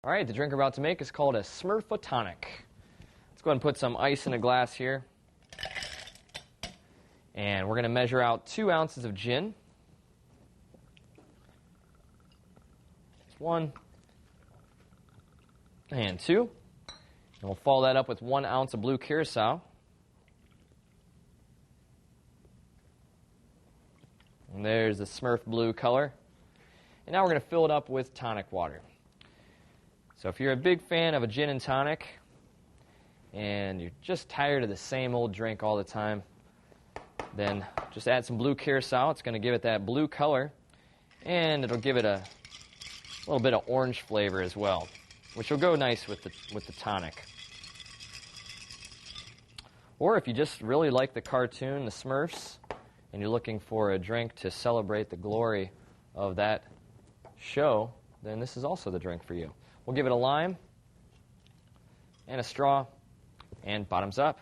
All right, the drink we're about to make is called a Smurf-O-Tonic. Let's go ahead and put some ice in a glass here. And we're going to measure out 2 ounces of gin. That's 1 and 2. And we'll follow that up with 1 ounce of blue curacao. And there's the Smurf blue color. And now we're going to fill it up with tonic water. So if you're a big fan of a gin and tonic, and you're just tired of the same old drink all the time, then just add some blue curacao. It's going to give it that blue color, and it'll give it a little bit of orange flavor as well, which will go nice with the tonic. Or if you just really like the cartoon, the Smurfs, and you're looking for a drink to celebrate the glory of that show, then this is also the drink for you. We'll give it a lime and a straw, and bottoms up.